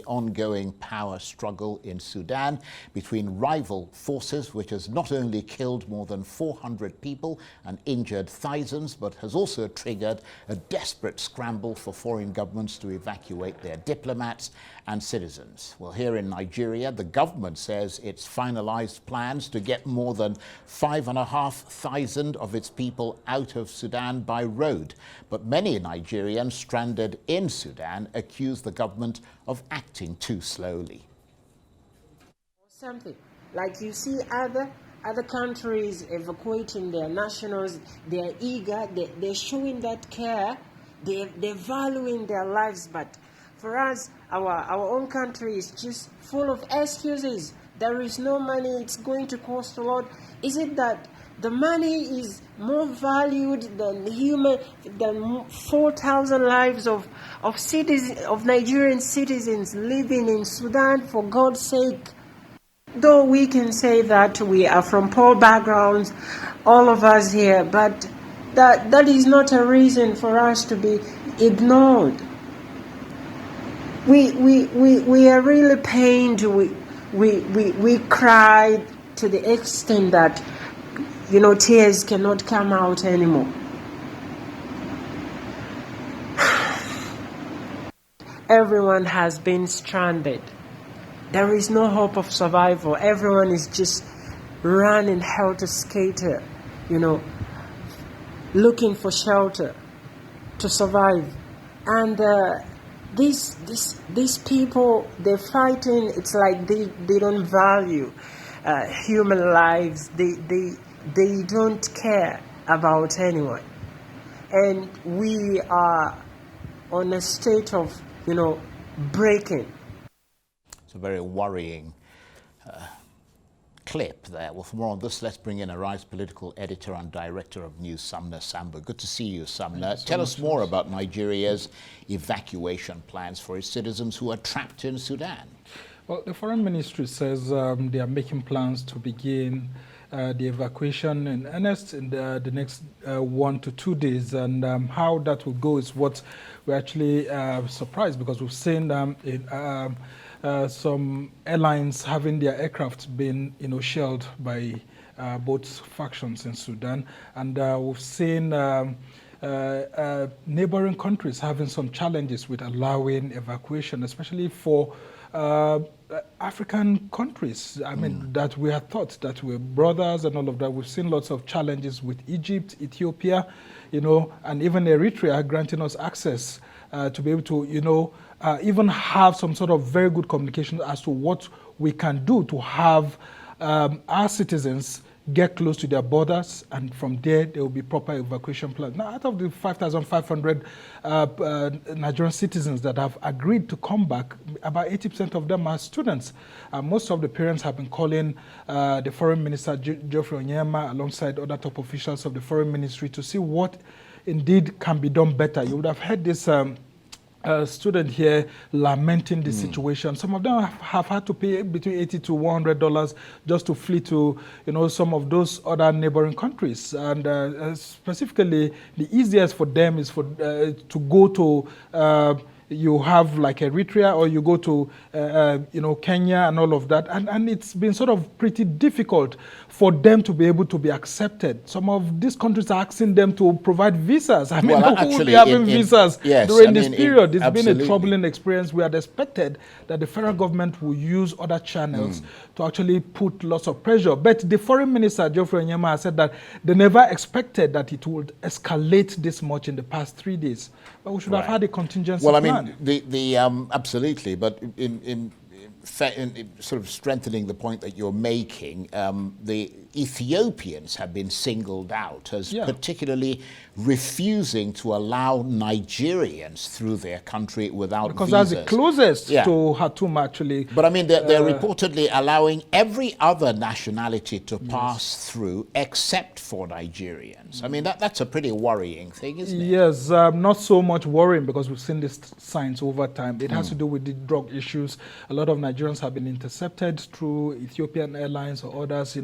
the ongoing power struggle in Sudan between rival forces, which has not only killed more than 400 people and injured thousands, but has also triggered a desperate scramble for foreign governments to evacuate their diplomats and citizens. Well, here in Nigeria, the government says it's finalized plans to get more than 5,500 of its people out of Sudan by road. But many Nigerians stranded in Sudan accuse the government of acting too slowly. Something like you see other countries evacuating their nationals, they're eager, they're showing that care, they're valuing their lives, but for us, our own country is just full of excuses. There is no money, it's going to cost a lot. Is it that the money is more valued than 4,000 lives of Nigerian citizens living in Sudan, for God's sake? Though we can say that we are from poor backgrounds, all of us here, but that is not a reason for us to be ignored. We are really pained. We cried to the extent that, tears cannot come out anymore. Everyone has been stranded. There is no hope of survival. Everyone is just running helter-skelter, looking for shelter to survive. And these people, they're fighting. It's like they don't value human lives. They don't care about anyone. And we are on a state of, breaking. It's a very worrying clip there. Well, for more on this, let's bring in Arise political editor and director of news, Sumner Sambo. Good to see you, Sumner. Tell us more about Nigeria's evacuation plans for its citizens who are trapped in Sudan. Well, the foreign ministry says they are making plans to begin the evacuation in earnest in the next 1 to 2 days, and how that will go is what we're actually surprised, because we've seen some airlines having their aircraft being, shelled by both factions in Sudan, and we've seen neighboring countries having some challenges with allowing evacuation, especially for African countries. I mean, that we had thought that we're brothers and all of that. We've seen lots of challenges with Egypt, Ethiopia, and even Eritrea granting us access to be able to, even have some sort of very good communication as to what we can do to have our citizens get close to their borders, and from there there will be proper evacuation plans. Now, out of the 5,500 Nigerian citizens that have agreed to come back, about 80% of them are students. Most of the parents have been calling the Foreign Minister, Geoffrey Onyema, alongside other top officials of the Foreign Ministry, to see what indeed can be done better. You would have heard this student here lamenting the situation. Some of them have had to pay between $80 to $100 just to flee to, some of those other neighboring countries. And specifically, the easiest for them is to go to you have like Eritrea, or you go to Kenya and all of that, and it's been sort of pretty difficult for them to be able to be accepted. Some of these countries are asking them to provide visas. I mean, who will be having visas during this period? It's been a troubling experience. We had expected that the federal government will use other channels to actually put lots of pressure. But the foreign minister, Geoffrey Onyema, has said that they never expected that it would escalate this much in the past 3 days. But we should have had a contingency plan. Absolutely, but in sort of strengthening the point that you're making, the Ethiopians have been singled out as particularly refusing to allow Nigerians through their country without visas. Because that's the closest to Khartoum, actually. But I mean, they're reportedly allowing every other nationality to pass through except for Nigerians. I mean, that's a pretty worrying thing, isn't it? Yes, not so much worrying, because we've seen these signs over time. It has to do with the drug issues. A lot of Nigerians Nigerians have been intercepted through Ethiopian Airlines or others,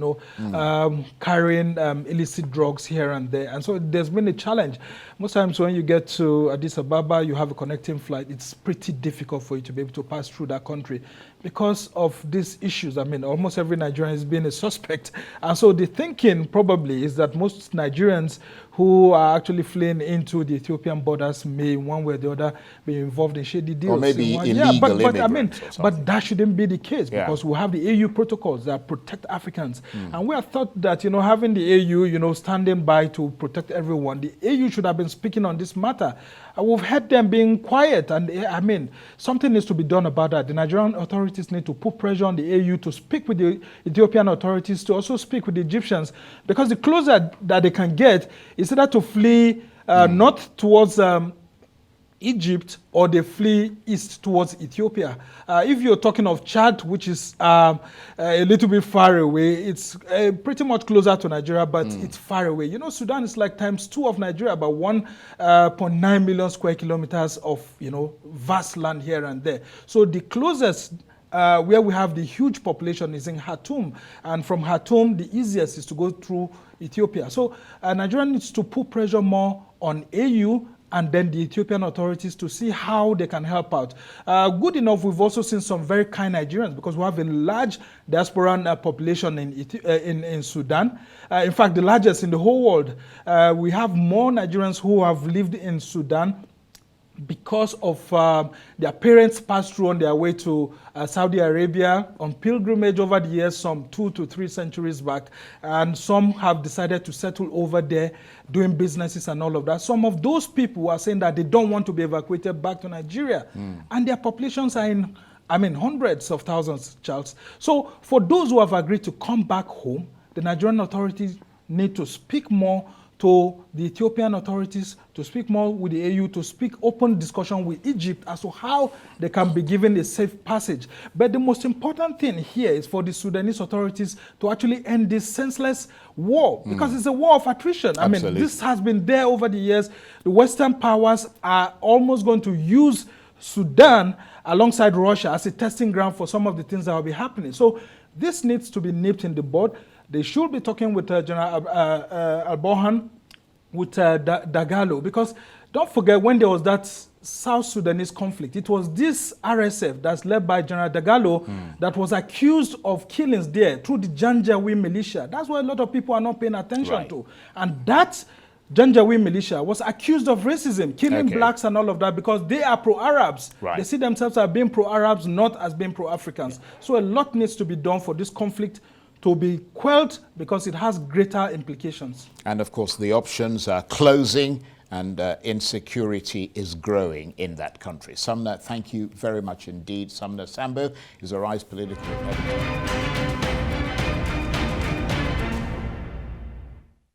carrying illicit drugs here and there. And so there's been a challenge. Most times when you get to Addis Ababa, you have a connecting flight. It's pretty difficult for you to be able to pass through that country because of these issues. I mean, almost every Nigerian has been a suspect. And so the thinking probably is that most Nigerians who are actually fleeing into the Ethiopian borders may, one way or the other, be involved in shady deals. Or maybe illegal immigrants. But that shouldn't be the case because we have the AU protocols that protect Africans. And we have thought that, having the AU, standing by to protect everyone, the AU should have been speaking on this matter. We've heard them being quiet, and something needs to be done about that. The Nigerian authorities need to put pressure on the AU to speak with the Ethiopian authorities, to also speak with the Egyptians, because the closer that they can get is either to flee north towards Egypt, or they flee east towards Ethiopia. If you're talking of Chad, which is a little bit far away, it's pretty much closer to Nigeria, but it's far away. Sudan is like ×2 of Nigeria, about 1.9 million square kilometers of, vast land here and there. So the closest where we have the huge population is in Khartoum, and from Khartoum, the easiest is to go through Ethiopia. So Nigeria needs to put pressure more on AU and then the Ethiopian authorities to see how they can help out. Good enough, we've also seen some very kind Nigerians, because we have a large diasporan population in Sudan. In fact, the largest in the whole world. We have more Nigerians who have lived in Sudan because of their parents passed through on their way to Saudi Arabia on pilgrimage over the years, some 2 to 3 centuries back. And some have decided to settle over there, doing businesses and all of that. Some of those people are saying that they don't want to be evacuated back to Nigeria. And their populations are in, hundreds of thousands, Charles. So for those who have agreed to come back home, the Nigerian authorities need to speak more to the Ethiopian authorities, to speak more with the AU, to speak open discussion with Egypt as to how they can be given a safe passage. But the most important thing here is for the Sudanese authorities to actually end this senseless war, because it's a war of attrition. Absolutely. This has been there over the years. The Western powers are almost going to use Sudan alongside Russia as a testing ground for some of the things that will be happening. So this needs to be nipped in the bud. They should be talking with General Al-Burhan, with Dagalo, because don't forget, when there was that South Sudanese conflict, it was this RSF that's led by General Dagalo that was accused of killings there through the Janjaweed militia. That's what a lot of people are not paying attention to. And that Janjaweed militia was accused of racism, killing blacks and all of that, because they are pro-Arabs. They see themselves as being pro-Arabs, not as being pro-Africans. So a lot needs to be done for this conflict to be quelled, because it has greater implications. And of course, the options are closing, and insecurity is growing in that country. Sumner, thank you very much indeed. Sumner Sambo is Arise political editor.